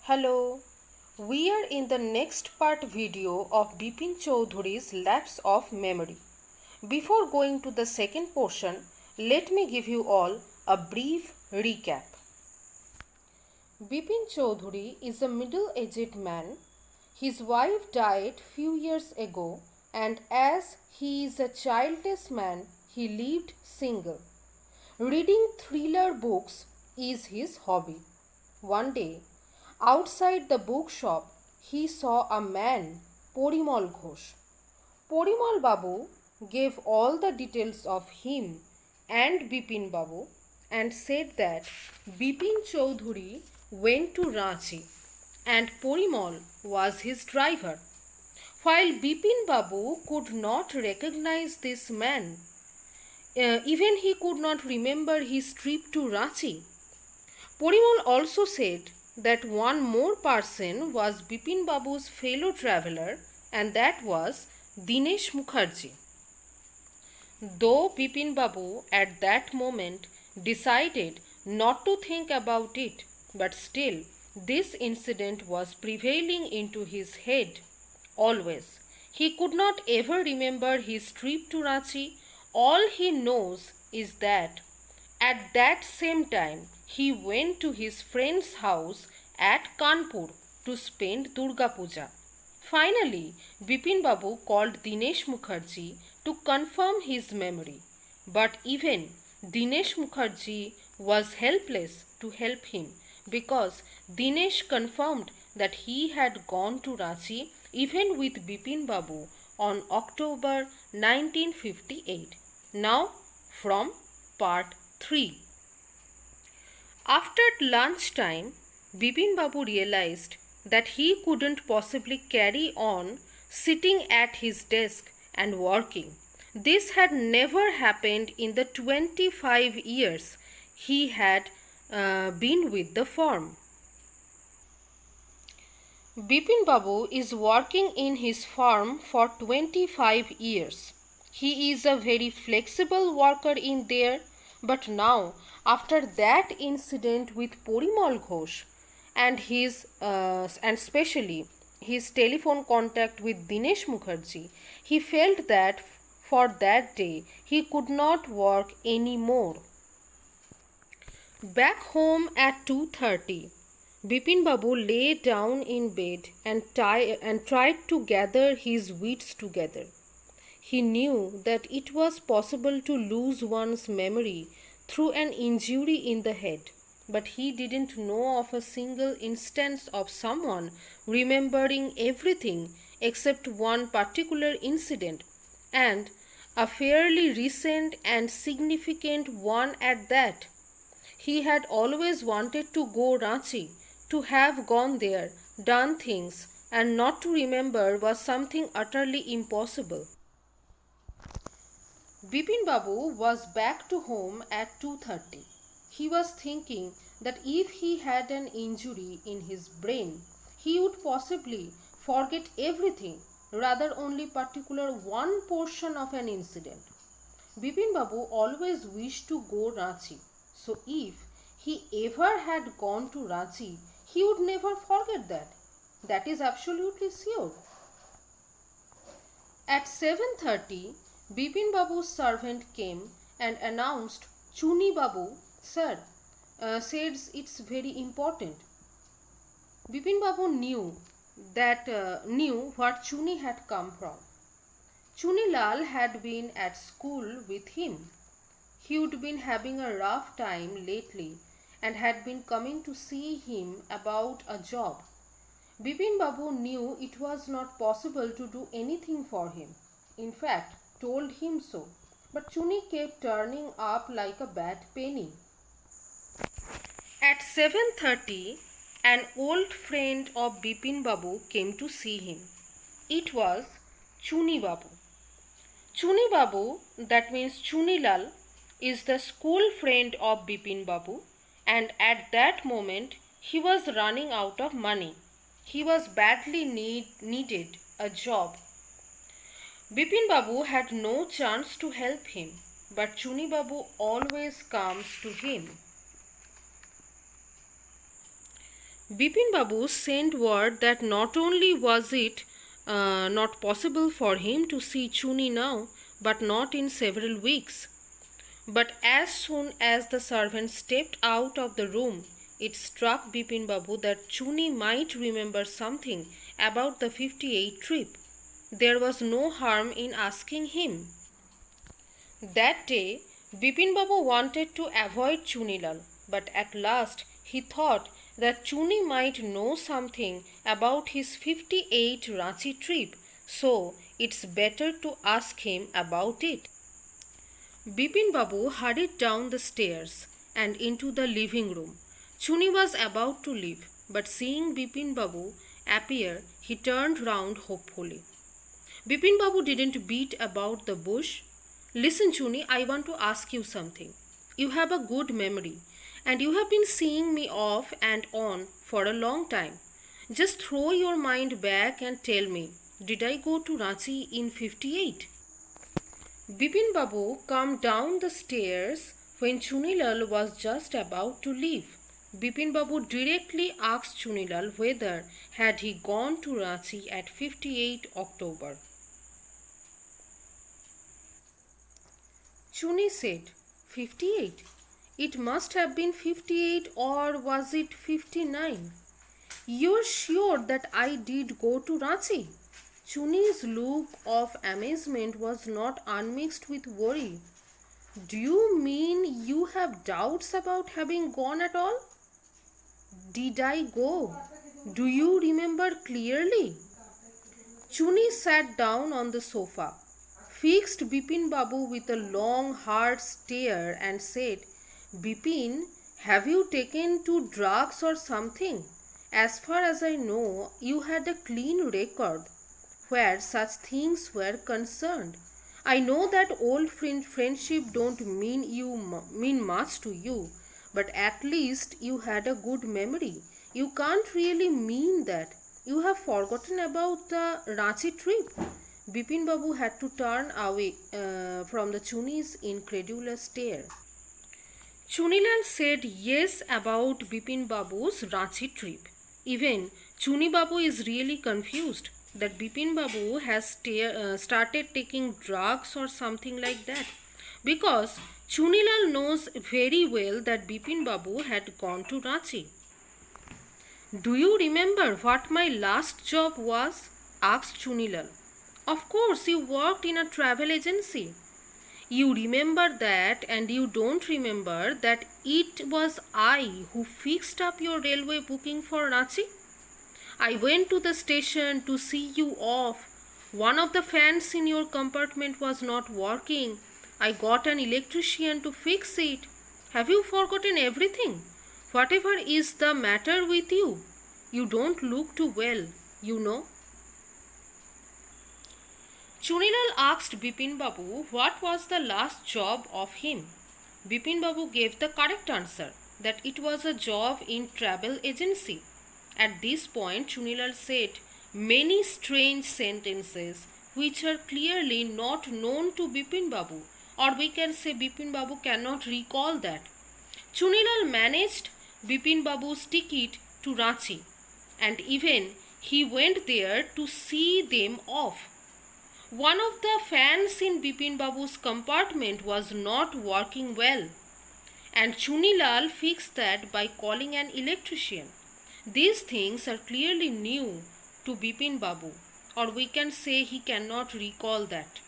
Hello, we are in the next part video of Bepin Chowdhury's Lapse of Memory. Before going to the second portion, let me give you all a brief recap. Bepin Chowdhury is a middle-aged man. His wife died few years ago, and as he is a childless man, he lived single. Reading thriller books is his hobby. One day, outside the bookshop, he saw a man, Porimal Ghosh. Porimal Babu gave all the details of him and Bipin Babu and said that Bipin Chowdhury went to Ranchi and Porimal was his driver. While Bipin Babu could not recognize this man, even he could not remember his trip to Ranchi. Porimal also said that one more person was Bipin Babu's fellow traveller, and that was Dinesh Mukherjee. Though Bipin Babu at that moment decided not to think about it, but still this incident was prevailing into his head always. He could not ever remember his trip to Ranchi. All he knows is that at that same time he went to his friend's house at Kanpur to spend Durga Puja. Finally, Bipin Babu called Dinesh Mukherjee to confirm his memory. But even Dinesh Mukherjee was helpless to help him because Dinesh confirmed that he had gone to Ranchi even with Bipin Babu on October 1958. Now, from part 3. After lunchtime, Bipin Babu realized that he couldn't possibly carry on sitting at his desk and working. This had never happened in the 25 years he had been with the firm. Bipin Babu is working in his firm for 25 years. He is a very flexible worker in there, but now after that incident with Porimal Ghosh and especially his telephone contact with Dinesh Mukherjee, he felt that for that day he could not work anymore. Back home at 2:30, Bipin Babu lay down in bed and tried to gather his wits together. He knew that it was possible to lose one's memory through an injury in the head, but he didn't know of a single instance of someone remembering everything except one particular incident, and a fairly recent and significant one at that. He had always wanted to go Ranchi, to have gone there, done things, and not to remember was something utterly impossible. Bipin Babu was back to home at 2:30. He was thinking that if he had an injury in his brain, he would possibly forget everything, rather only particular one portion of an incident. Bipin Babu always wished to go Ranchi, so if he ever had gone to Ranchi, he would never forget that. That is absolutely sure. At 7:30, Bipin Babu's servant came and announced, "Chuni Babu, sir, says it's very important." Bipin Babu knew what Chuni had come from. Chuni Lal had been at school with him. He had been having a rough time lately and had been coming to see him about a job. Bipin Babu knew it was not possible to do anything for him. In fact, told him so. But Chuni kept turning up like a bad penny. At 7:30, an old friend of Bipin Babu came to see him. It was Chuni Babu. Chuni Babu, that means Chuni Lal, is the school friend of Bipin Babu, and at that moment he was running out of money. He was badly needed a job. Bipin Babu had no chance to help him, but Chuni Babu always comes to him. Bipin Babu sent word that not only was it not possible for him to see Chuni now, but not in several weeks. But as soon as the servant stepped out of the room, it struck Bipin Babu that Chuni might remember something about the 58 trip. There was no harm in asking him. That day, Bipin Babu wanted to avoid Chunilal, but at last he thought that Chuni might know something about his 58 Ranchi trip, so it's better to ask him about it. Bipin Babu hurried down the stairs and into the living room. Chuni was about to leave, but seeing Bipin Babu appear, he turned round hopefully. Bipin Babu didn't beat about the bush. Listen, Chuni, I want to ask you something. You have a good memory, and you have been seeing me off and on for a long time. Just throw your mind back and tell me, did I go to Ranchi in 58? Bipin Babu came down the stairs when Chunilal was just about to leave. Bipin Babu directly asked Chunilal whether had he gone to Ranchi at 58 October. Chuni said, 58. It must have been 58, or was it 59? You're sure that I did go to Ranchi? Chuni's look of amazement was not unmixed with worry. Do you mean you have doubts about having gone at all? Did I go? Do you remember clearly? Chuni sat down on the sofa, fixed Bipin Babu with a long hard stare and said, Bipin, have you taken to drugs or something? As far as I know, you had a clean record where such things were concerned. I know that old friendship don't mean much to you, but at least you had a good memory. You can't really mean that. You have forgotten about the Ranchi trip. Bipin Babu had to turn away from the Chuni's incredulous stare. Chunilal said yes about Bipin Babu's Ranchi trip. Even Chuni Babu is really confused that Bipin Babu has started taking drugs or something like that, because Chunilal knows very well that Bipin Babu had gone to Ranchi. Do you remember what my last job was? Asked Chunilal. Of course, you worked in a travel agency. You remember that, and you don't remember that it was I who fixed up your railway booking for Ranchi? I went to the station to see you off. One of the fans in your compartment was not working. I got an electrician to fix it. Have you forgotten everything? Whatever is the matter with you? You don't look too well, you know. Chunilal asked Bipin Babu what was the last job of him. Bipin Babu gave the correct answer, that it was a job in travel agency. At this point, Chunilal said many strange sentences which are clearly not known to Bipin Babu, or we can say Bipin Babu cannot recall that. Chunilal managed Bipin Babu's ticket to Ranchi, and even he went there to see them off. One of the fans in Bipin Babu's compartment was not working well, and Chunilal fixed that by calling an electrician. These things are clearly new to Bipin Babu, or we can say he cannot recall that.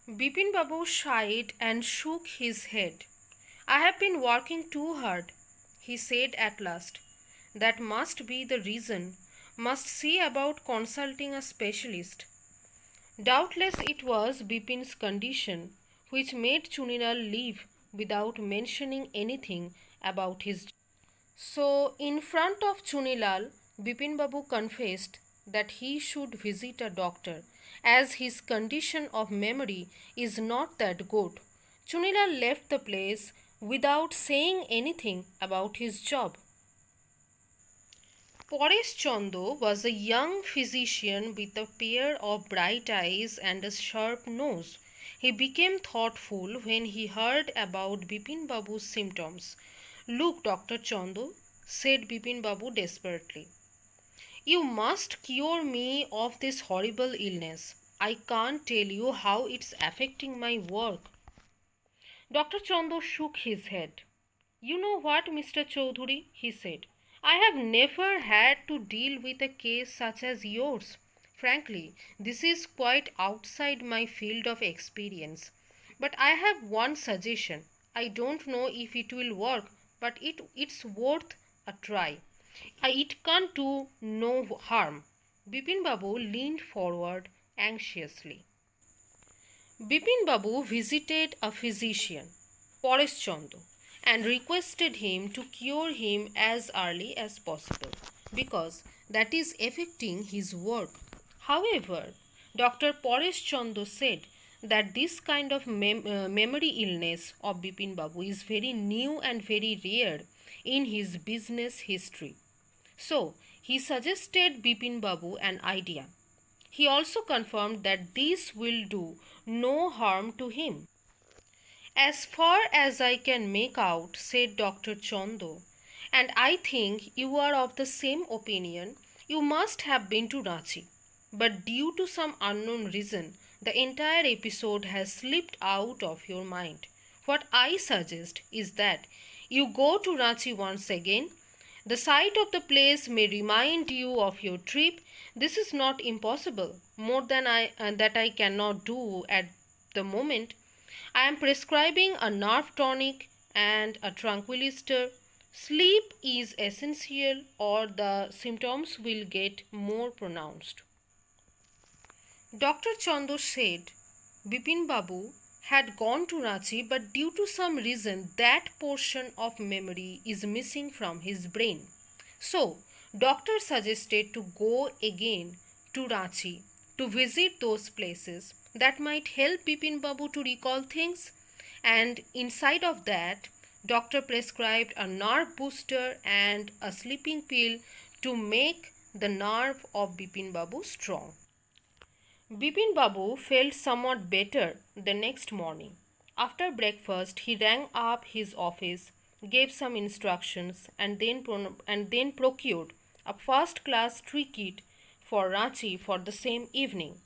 Bipin Babu sighed and shook his head. I have been working too hard, he said at last. That must be the reason. Must see about consulting a specialist. Doubtless it was Bipin's condition which made Chunilal leave without mentioning anything about his. So, in front of Chunilal, Bipin Babu confessed that he should visit a doctor, as his condition of memory is not that good. Chunilal left the place without saying anything about his job. Paresh Chando was a young physician with a pair of bright eyes and a sharp nose. He became thoughtful when he heard about Bipin Babu's symptoms. "Look, Dr. Chandu," said Bipin Babu desperately. "You must cure me of this horrible illness. I can't tell you how it's affecting my work." Dr. Chandu shook his head. "You know what, Mr. Chowdhury," he said, "I have never had to deal with a case such as yours. Frankly, this is quite outside my field of experience. But I have one suggestion. I don't know if it will work, but it's worth a try. It can't do no harm." Bipin Babu leaned forward anxiously. Bipin Babu visited a physician, Paresh Chandu, and requested him to cure him as early as possible because that is affecting his work. However, Dr. Paresh Chandu said that this kind of memory illness of Bipin Babu is very new and very rare in his business history. So, he suggested Bipin Babu an idea. He also confirmed that this will do no harm to him. "As far as I can make out," said Dr. Chondo, "and I think you are of the same opinion, you must have been to Ranchi. But due to some unknown reason, the entire episode has slipped out of your mind. What I suggest is that you go to Ranchi once again. The sight of the place may remind you of your trip. This is not impossible, more than that I cannot do at the moment. I am prescribing a nerve tonic and a tranquilizer. Sleep is essential or the symptoms will get more pronounced." Dr. Chandu said Bipin Babu had gone to Ranchi, but due to some reason that portion of memory is missing from his brain. So, doctor suggested to go again to Ranchi to visit those places that might help Bipin Babu to recall things, and inside of that, doctor prescribed a nerve booster and a sleeping pill to make the nerve of Bipin Babu strong. Bipin Babu felt somewhat better the next morning. After breakfast, he rang up his office, gave some instructions, and then procured a first-class ticket for Ranchi for the same evening.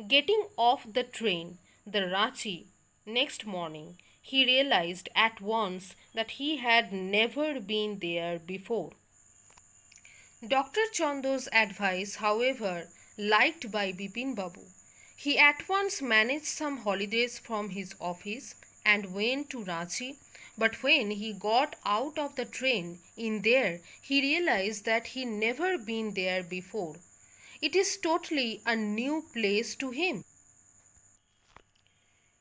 Getting off the train, the Ranchi, next morning, he realized at once that he had never been there before. Dr. Chando's advice, however, liked by Bipin Babu. He at once managed some holidays from his office and went to Ranchi, but when he got out of the train in there, he realized that he never been there before. It is totally a new place to him.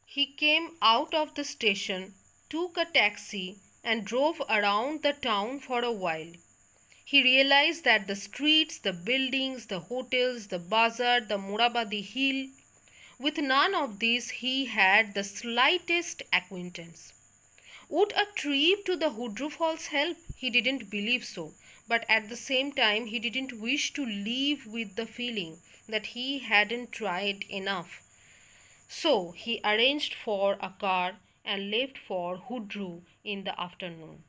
He came out of the station, took a taxi, and drove around the town for a while. He realized that the streets, the buildings, the hotels, the bazaar, the Morabadi hill, with none of these he had the slightest acquaintance. Would a trip to the Hudru Falls help? He didn't believe so, but at the same time he didn't wish to leave with the feeling that he hadn't tried enough. So he arranged for a car and left for Hudru in the afternoon.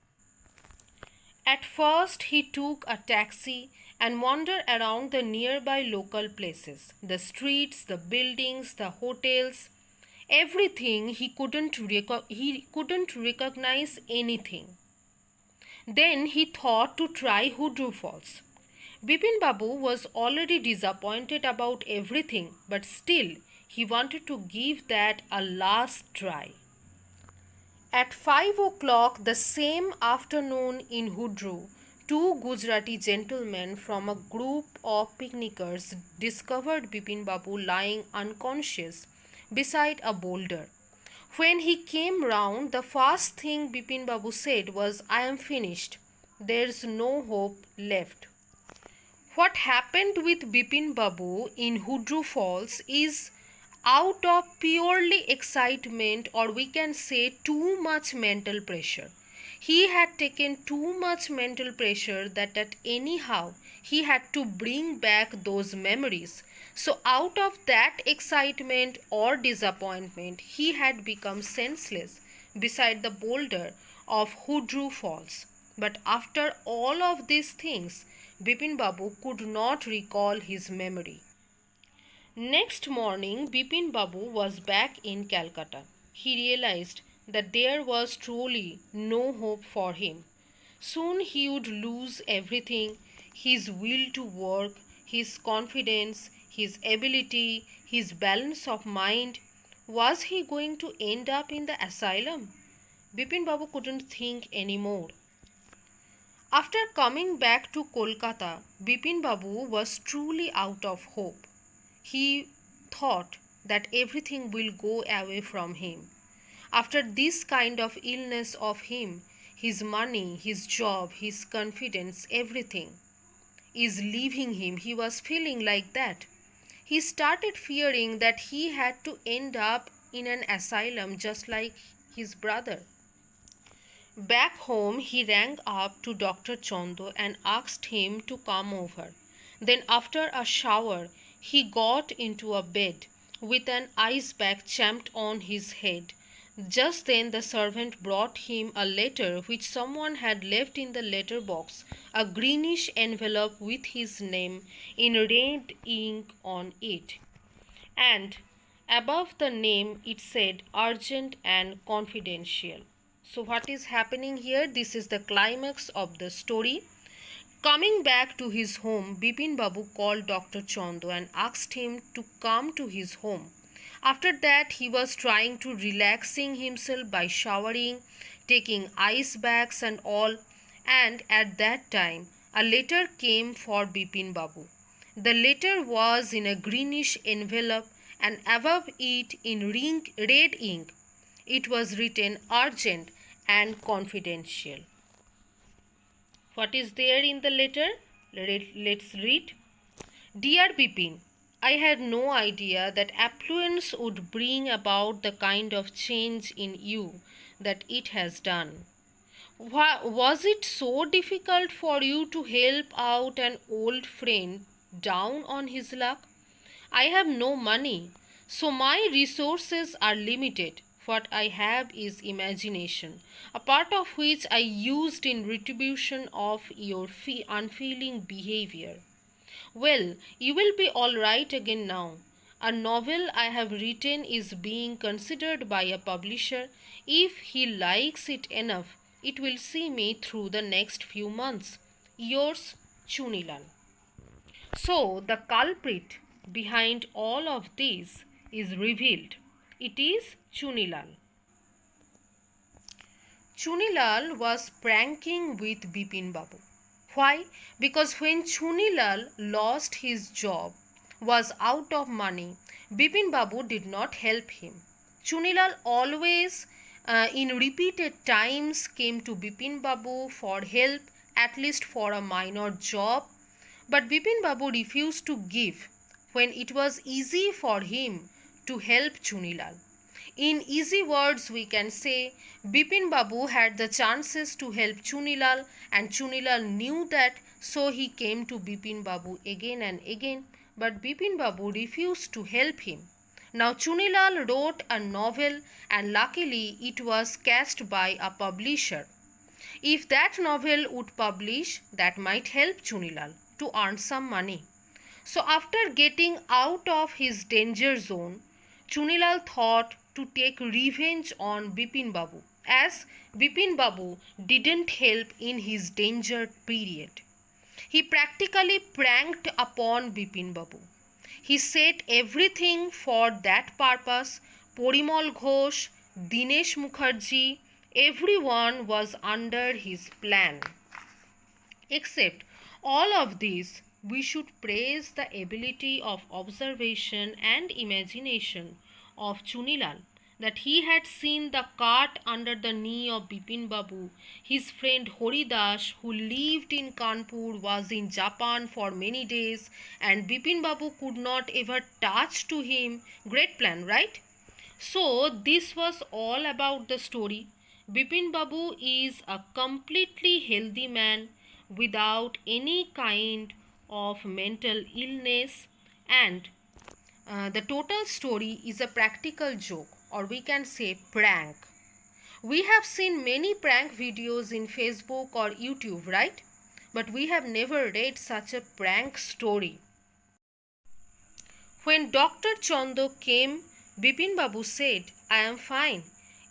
At first, he took a taxi and wandered around the nearby local places, the streets, the buildings, the hotels, everything. He couldn't recognize anything. Then he thought to try Hudru Falls. Bipin Babu was already disappointed about everything, but still he wanted to give that a last try. At 5 o'clock the same afternoon in Hudru, two Gujarati gentlemen from a group of picnickers discovered Bipin Babu lying unconscious beside a boulder. When he came round, the first thing Bipin Babu said was, "I am finished. There's no hope left." What happened with Bipin Babu in Hudru Falls is out of purely excitement, or we can say too much mental pressure. He had taken too much mental pressure that anyhow he had to bring back those memories. So out of that excitement or disappointment, he had become senseless beside the boulder of Chowdhury Falls. But after all of these things, Bipin Babu could not recall his memory. Next morning, Bipin Babu was back in Calcutta. He realized that there was truly no hope for him. Soon he would lose everything: his will to work, his confidence, his ability, his balance of mind. Was he going to end up in the asylum? Bipin Babu couldn't think anymore. After coming back to Kolkata, Bipin Babu was truly out of hope. He thought that everything will go away from him. After this kind of illness of him, his money, his job, his confidence, everything is leaving him. He was feeling like that. He started fearing that he had to end up in an asylum just like his brother. Back home, he rang up to Dr. Chondo and asked him to come over. Then, after a shower, he got into a bed with an ice bag champed on his head. Just then, the servant brought him a letter which someone had left in the letter box, a greenish envelope with his name in red ink on it. And above the name, it said urgent and confidential. So, what is happening here? This is the climax of the story. Coming back to his home, Bipin Babu called Dr. Chondo and asked him to come to his home. After that, he was trying to relaxing himself by showering, taking ice baths and all. And at that time, a letter came for Bipin Babu. The letter was in a greenish envelope, and above it in red ink, it was written urgent and confidential. What is there in the letter? Let's read. Dear Bipin, I had no idea that affluence would bring about the kind of change in you that it has done. Was it so difficult for you to help out an old friend down on his luck? I have no money, so my resources are limited. What I have is imagination, a part of which I used in retribution of your unfeeling behavior. Well, you will be all right again now. A novel I have written is being considered by a publisher. If he likes it enough, it will see me through the next few months. Yours, Chunilal. So, the culprit behind all of this is revealed. It is Chunilal. Chunilal was pranking with Bipin Babu. Why? Because when Chunilal lost his job, was out of money, Bipin Babu did not help him. Chunilal always, in repeated times, came to Bipin Babu for help, at least for a minor job. But Bipin Babu refused to give when it was easy for him to help Chunilal. In easy words, we can say Bipin Babu had the chances to help Chunilal, and Chunilal knew that, so he came to Bipin Babu again and again, but Bipin Babu refused to help him. Now Chunilal wrote a novel, and luckily it was cast by a publisher. If that novel would publish, that might help Chunilal to earn some money. So after getting out of his danger zone, Chunilal thought to take revenge on Bipin Babu, as Bipin Babu didn't help in his danger period. He practically pranked upon Bipin Babu. He set everything for that purpose. Porimal Ghosh, Dinesh Mukherjee, everyone was under his plan. Except all of this, we should praise the ability of observation and imagination of Chunilal, that he had seen the cart under the knee of Bipin Babu. His friend Horidas, who lived in Kanpur, was in Japan for many days, and Bipin Babu could not ever touch to him. Great plan, right? So this was all about the story. Bipin Babu is a completely healthy man without any kind of mental illness, and the total story is a practical joke, or we can say prank. We have seen many prank videos in Facebook or YouTube, right? But we have never read such a prank story. When Dr. Chondo came, Bipin Babu said, I am fine.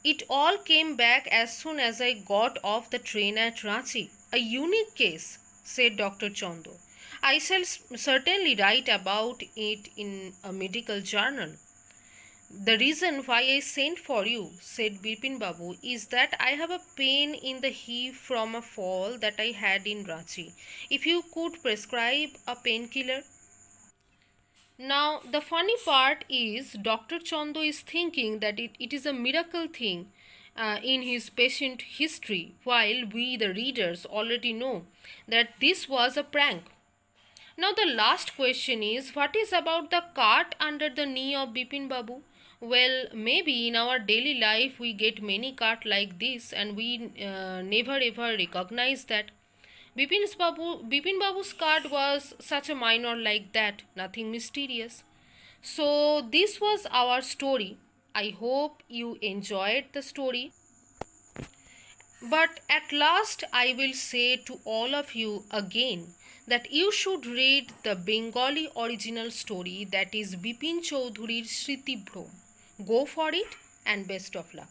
It all came back as soon as I got off the train at Ranchi. A unique case, said Dr. Chondo. I shall certainly write about it in a medical journal. The reason why I sent for you, said Bipin Babu, is that I have a pain in the hip from a fall that I had in Ranchi. If you could prescribe a painkiller. Now, the funny part is Dr. Chondo is thinking that it is a miracle thing in his patient history, while we, the readers, already know that this was a prank. Now, the last question is what is about the cart under the knee of Bipin Babu? Well, maybe in our daily life we get many cart like this and we never ever recognize that. Bipin Babu's card was such a minor like that, nothing mysterious. So, this was our story. I hope you enjoyed the story. But at last, I will say to all of you again that you should read the Bengali original story, that is Bipin Chowdhury's Shriti Bhrom. Go for it and best of luck.